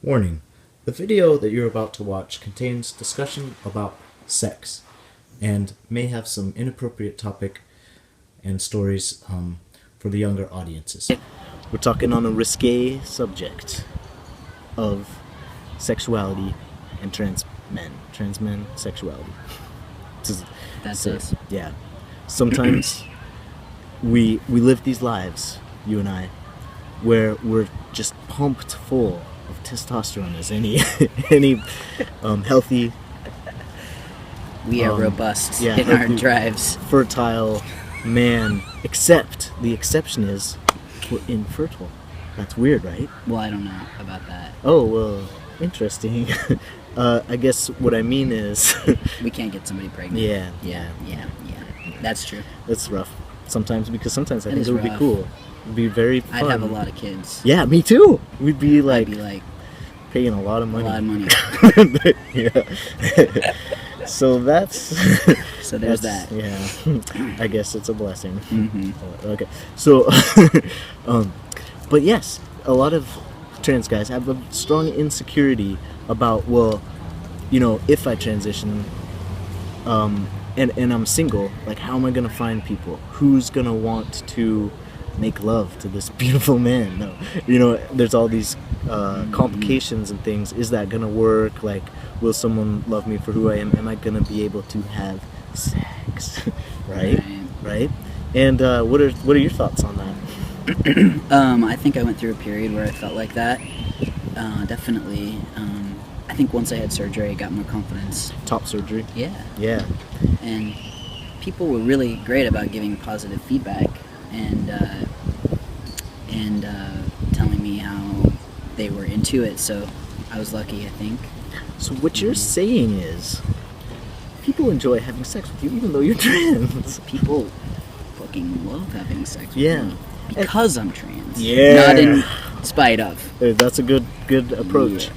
Warning: the video that you're about to watch contains discussion about sex and may have some inappropriate topic and stories for the younger audiences. We're talking on a risque subject of sexuality and transmen sexuality. That's us. Yeah. Sometimes we live these lives, you and I, where we're just pumped full of testosterone as any healthy. We are robust in healthy, our drives. Fertile man, except the exception is we're infertile. That's weird, right? Well, I don't know about that. Oh, well, interesting. I guess what I mean is we can't get somebody pregnant. Yeah. That's true. It's rough sometimes because sometimes I It think is it would be rough. cool. It'd be very fun. I'd have a lot of kids. Yeah, me too. We'd be I'd like be like paying a lot of money. a lot of money. Yeah. So that's So there's that. Yeah. I guess it's a blessing. Mm-hmm. Okay. So but yes, a lot of trans guys have a strong insecurity about, well, you know, if I transition and I'm single, like, how am I gonna find people? Who's gonna want to make love to this beautiful man? No, you know, there's all these complications and things. Is that gonna work? Like, will someone love me for who I am? Am I gonna be able to have sex? Right? And what are your thoughts on that? I think I went through a period where I felt like that. Definitely. I think once I had surgery, I got more confidence. Top surgery? Yeah. And people were really great about giving positive feedback and telling me how they were into it. So I was lucky, I think. So what you're saying is, people enjoy having sex with you even though you're trans. People fucking love having sex with Yeah. me because I'm trans. Yeah. Not in spite of. That's a good approach. Yeah.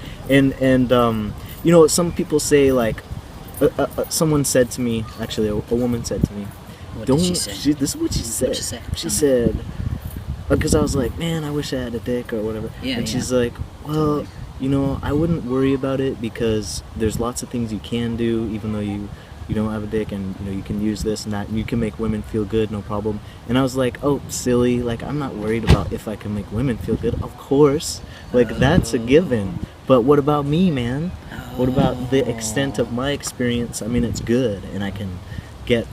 And you know, some people say, like, someone said to me, actually, a woman said to me, What did she say? this is what she said. What'd she say? She said, because I was like, man, I wish I had a dick or whatever. Yeah, and she's yeah. like, well, you know, I wouldn't worry about it because there's lots of things you can do even though you don't have a dick, and you know, you can use this and that, and you can make women feel good, no problem. And I was like, oh, silly, like, I'm not worried about if I can make women feel good. Of course, like, that's a given. But what about me, man? What about the extent of my experience? I mean, it's good, and I can get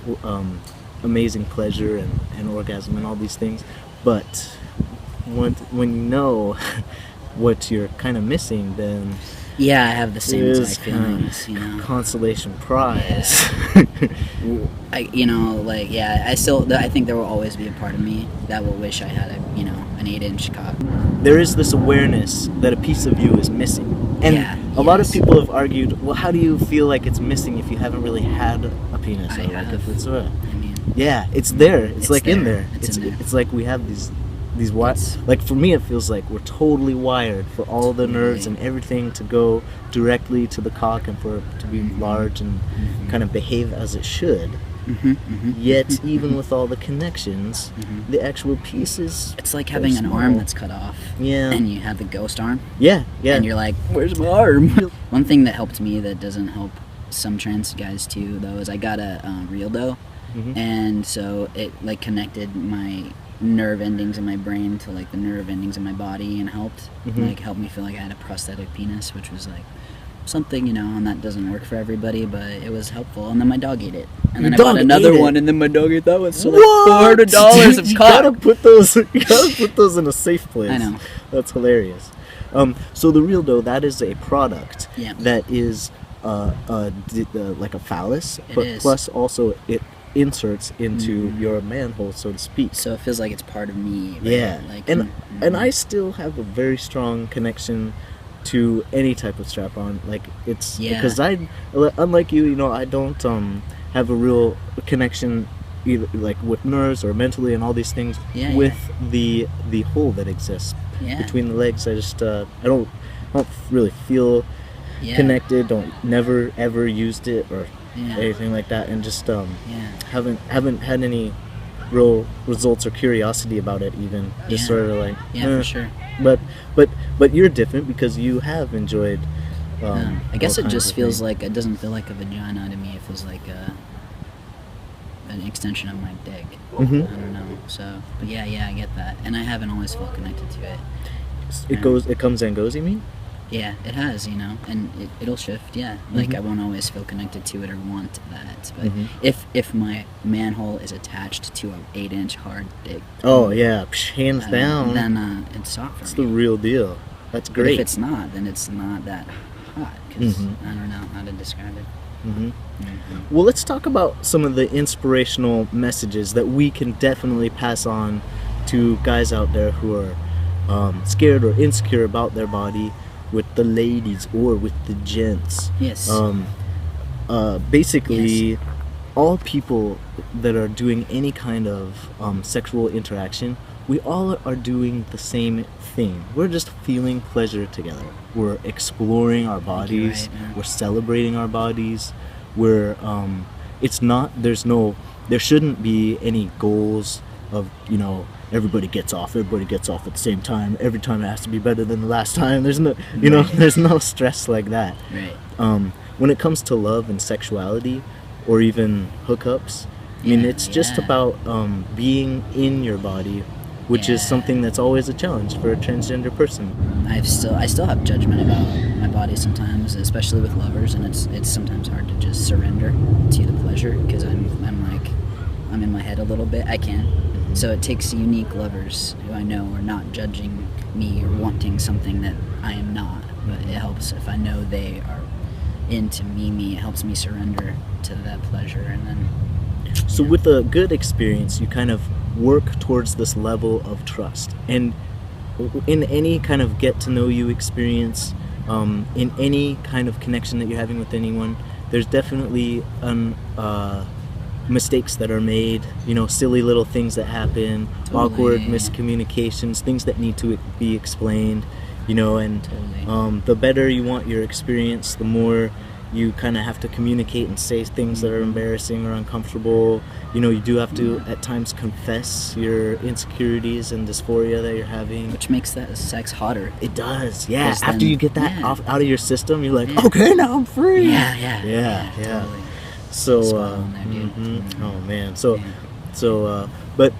amazing pleasure and orgasm and all these things. But when you know what you're kind of missing, then Yeah, I have the same it exact is kind feelings, of you know. consolation prize. I think there will always be a part of me that will wish I had an 8-inch cock. There is this awareness that a piece of you is missing. And a lot of people have argued, well, how do you feel like it's missing if you haven't really had a penis? I have. If it's Yeah, it's there. It's like there. in there. It's in there. It's like we have these like, for me, it feels like we're totally wired for all the nerves and everything to go directly to the cock and for it to be large and kind of behave as it should. Yet, even with all the connections, the actual pieces, it's like having an arm that's cut off. Yeah. And you have the ghost arm. Yeah. And you're like, where's my arm? One thing that helped me that doesn't help some trans guys too, though, is I got a real dough, and so it like connected my nerve endings in my brain to like the nerve endings in my body and helped me feel like I had a prosthetic penis, which was like something, and that doesn't work for everybody, but it was helpful. And then my dog ate it, and then I bought another one, and then my dog ate that one. So like $400 of You cock. gotta put those in a safe place. I know. That's hilarious. So the real dough, that is a product that is like a phallus, but is. plus also it inserts into your manhole, so to speak. So it feels like it's part of me. Right? Yeah, Like, and I still have a very strong connection to any type of strap-on. Like, it's because unlike you, I don't have a real connection either like with nerves or mentally and all these things with the hole that exists between the legs. I just I don't really feel connected. Never ever used it or anything like that, and just haven't had any real results or curiosity about it even. Just sort of like for sure. But but but you're different because you have enjoyed. I guess all it kinds just of feels things. like it doesn't feel like a vagina to me. It feels like an extension of my dick. Mhm. I don't know. So, but yeah, I get that, and I haven't always felt connected to it. It comes and goes. You mean? Yeah, it has, and it'll shift. Yeah, like Mhm. I won't always feel connected to it or want that. But Mhm. if my manhole is attached to an 8-inch hard dick, Oh yeah, hands down. then it's soft for It's me. the real deal. That's But great. if it's not, then it's not that hot because Mhm. I don't know how to describe it. hmm Well, let's talk about some of the inspirational messages that we can definitely pass on to guys out there who are scared or insecure about their body, with the ladies or with the gents. Yes. Basically, all people that are doing any kind of sexual interaction, we all are doing the same thing. We're just feeling pleasure together. We're exploring our bodies. right, man. We're celebrating our bodies. We're it's not there shouldn't be any goals of everybody gets off at the same time. Every time it has to be better than the last time. There's no Right. there's no stress like that. Right. When it comes to love and sexuality, or even hookups, I mean, Yeah, it's just yeah. about being in your body, which is Yeah. something that's always a challenge for a transgender person. I still have judgment about my body sometimes, especially with lovers, and it's sometimes hard to just surrender to the pleasure because I'm in my head a little bit. I can. So it takes unique lovers who I know are not judging me or wanting something that I am not. But it helps if I know they are into me. It helps me surrender to that pleasure, and then So with a good experience, you kind of work towards this level of trust. And in any kind of get to know you experience, in any kind of connection that you're having with anyone, there's definitely mistakes that are made, silly little things that happen, Totally, awkward yeah. miscommunications, things that need to be explained, and Totally. the better you want your experience, the more you kind of have to communicate and say things that are embarrassing or uncomfortable. You do have to at times confess your insecurities and dysphoria that you're having. Which makes that sex hotter. It does, yeah. 'Cause After then- you get that yeah. out of your system, you're like, Yeah. okay, now I'm free. Yeah. So, Totally. Spot on there, dude. oh man. So, Yeah. but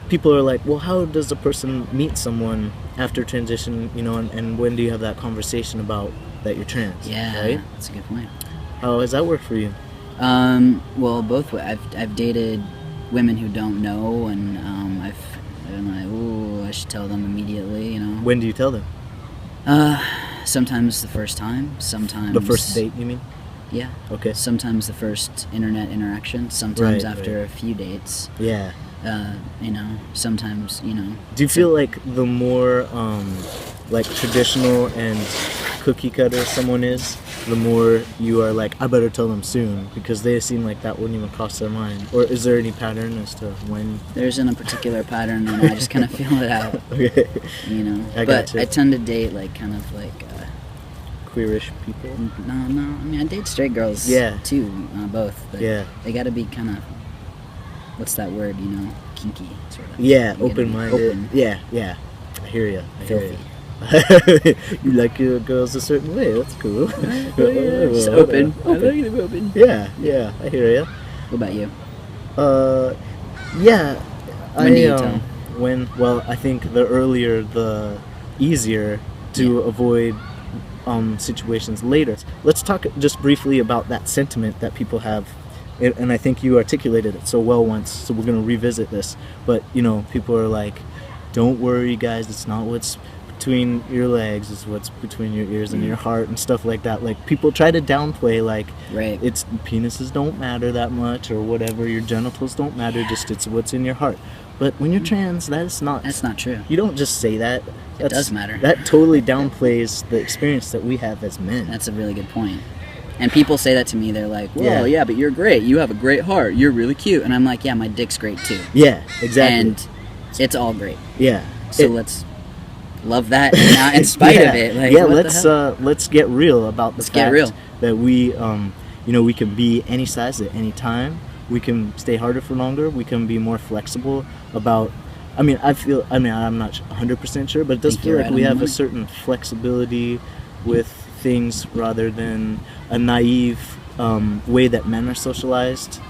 people are like, well, how does a person meet someone after transition? And when do you have that conversation about that you're trans? Yeah, Right? that's a good point. How has that worked for you? Well, both ways. I've dated women who don't know, and I'm like, ooh, I should tell them immediately, When do you tell them? Sometimes the first time, sometimes The first date, you mean? Yeah. Okay. Sometimes the first internet interaction. Sometimes Right, after right. a few dates. Yeah. Sometimes. Do you feel like the more like traditional and cookie cutter someone is, the more you are like, I better tell them soon, because they seem like that wouldn't even cross their mind? Or is there any pattern as to when? There isn't a particular pattern, and I just kind of feel it out. Okay. But gotcha. I tend to date kind of Queerish people. no. I mean, I date straight girls. Yeah. Too, both. But Yeah. they got to be kind of. What's that word? Kinky sort of. Yeah, They gotta be open-minded. open. Yeah. I hear you. Filthy. You like your girls a certain way. That's cool. Just open. I like them open. Yeah. I hear you. What about you? Yeah. When do you tell? Well, I think the earlier, the easier to avoid situations later. Let's talk just briefly about that sentiment that people have, and I think you articulated it so well once, so we're going to revisit this. But people are like, don't worry guys, it's not what's between your legs, it's what's between your ears and your heart, and stuff like that. Like, people try to downplay, like, Right. it's penises don't matter that much, or whatever, your genitals don't matter, just it's what's in your heart. But when you're trans, that's not true. you don't just say that. It does matter. That totally downplays the experience that we have as men. That's a really good point. And people say that to me. They're like, Yeah. "Well, yeah, but you're great. You have a great heart. You're really cute." And I'm like, "Yeah, my dick's great too." Yeah, exactly. And it's all great. Yeah. So let's love that now in spite of it. Like, what the hell? Let's get real about the Let's fact get real. that we we can be any size at any time. We can stay harder for longer. We can be more flexible about I mean, I'm not 100% sure, but it does Think feel you're like right we on the have a money. certain flexibility with things rather than a naive way that men are socialized.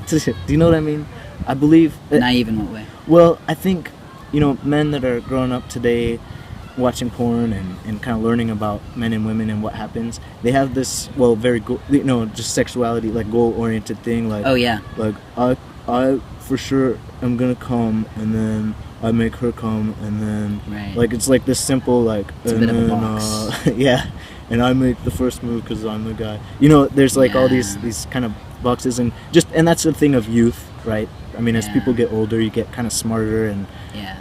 Do you know what I mean? I believe. Naive in what way? Well, I think, men that are growing up today watching porn and kind of learning about men and women and what happens, they have this, well, very, just sexuality, like goal-oriented thing, like, Oh yeah. like, I for sure am gonna come, and then I make her come, and then, Right. like, it's like this simple, like, It's a and bit of a then, box. yeah, and I make the first move because I'm the guy. There's like all Yeah. these kind of boxes, and that's the thing of youth, right? I mean, as Yeah. people get older, you get kind of smarter and Yeah.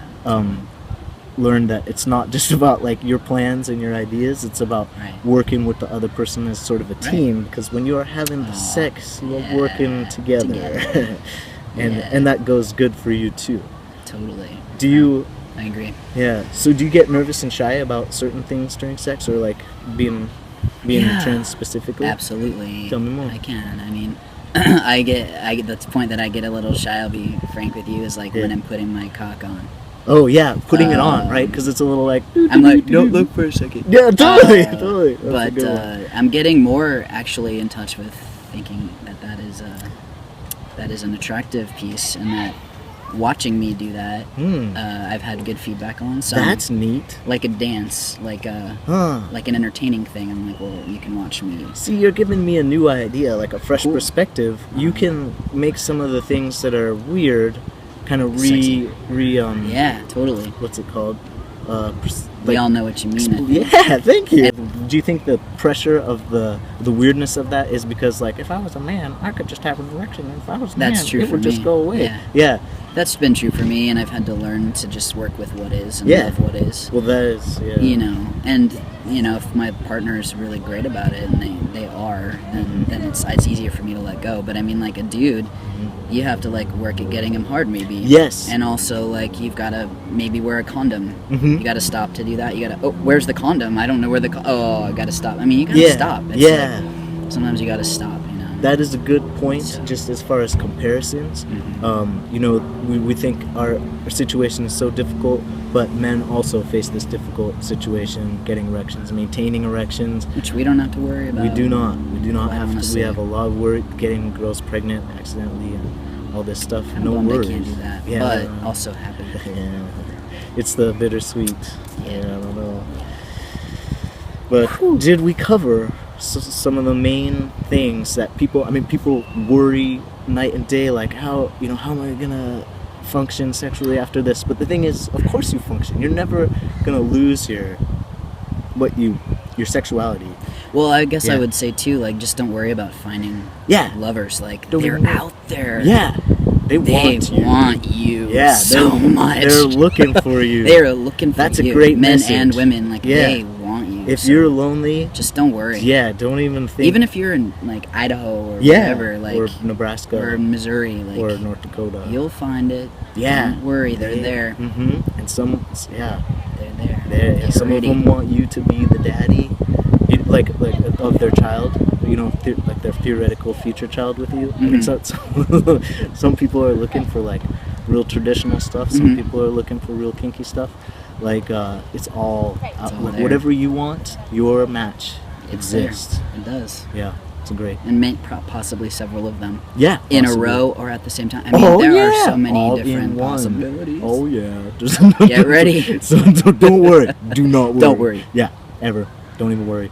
learn that it's not just about like your plans and your ideas. It's about Right. working with the other person as sort of a Right. team. Because when you are having the Aw, sex, you are yeah, working together, together. and Yeah. and that goes good for you too. Totally. Do you? I agree. Yeah. So do you get nervous and shy about certain things during sex, or like being Yeah. trans specifically? Absolutely. Tell me more. I can. I mean, I get the point that I get a little shy. I'll be frank with you. Is like when Yeah. I'm putting my cock on. Oh yeah, putting it on, right? Because it's a little like. I'm like, don't look for a second. Yeah, totally, Uh, totally. That's a But good one. I'm getting more actually in touch with thinking that is an attractive piece, and that watching me do that, I've had good feedback on. So That's neat. like a dance, like Huh. an entertaining thing. I'm like, well, you can watch me. See, you're giving me a new idea, like a fresh Cool. perspective. You can make some of the things that are weird, kind of Sexy. yeah. Yeah, totally. What's it called? We all know what you mean. I think. Yeah, thank you. Do you think the pressure of the weirdness of that is because, like, if I was a man, I could just have an erection, and if I was a That's man, true it for would just me. go away. Yeah. Yeah. That's been true for me, and I've had to learn to just work with what is and Yeah. love what is. Well, that is. Yeah. And if my partner is really great about it, and they are, then it's easier for me to let go. But I mean, like a dude, you have to like work at getting him hard, maybe. Yes. And also, like, you've got to maybe wear a condom. Mhm. You got to stop to do that. You got to. Oh, where's the condom? I don't know where the. I got to stop. I mean, you got to Yeah. stop. It's Yeah. like, sometimes you got to stop. That is a good point, So- just as far as comparisons. We think our situation is so difficult, but men also face this difficult situation, getting erections, maintaining erections. Which we don't have to worry about. We do not. We do not I have to. honestly- We have a lot of worry getting girls pregnant accidentally and all this stuff. I'm No bummed worries. I can't do that, Yeah. but also happy. Yeah. It's the bittersweet. Yeah. I don't know. But did we cover some of the main things that people worry night and day, like how am I gonna function sexually after this? But the thing is, of course you function. You're never gonna lose your sexuality. Well, I guess I Yeah. would say too, like, just don't worry about finding Yeah. lovers. Like, Don't they're even worry. out there. Yeah. They They want you. you Yeah, so much. They're looking for you. They're looking for That's a you. great Men message. and women. Like, Yeah. they want you. If so you're lonely, just don't worry. yeah, don't even think. Even if you're in, like, Idaho or yeah, whatever, like, or Nebraska, or Missouri, like, or North Dakota. you'll find it. Yeah. Don't worry. They're there. Mm-hmm. And They're there. there. Get Some ready. of them want you to be the daddy, like of their child. Like their theoretical future child with you. I mean, Mhm. some people are looking for like real traditional stuff. Some Mhm. people are looking for real kinky stuff. Like It's it's all all like, there. whatever you want, your match It's there. exists. It does. Yeah, it's great. And possibly several of them. Yeah, In a possibly. row or at the same time. I mean, there are so many All different in one. possibilities. Oh yeah. Get ready. So don't worry. Do not worry. Don't worry. Yeah, ever. Don't even worry.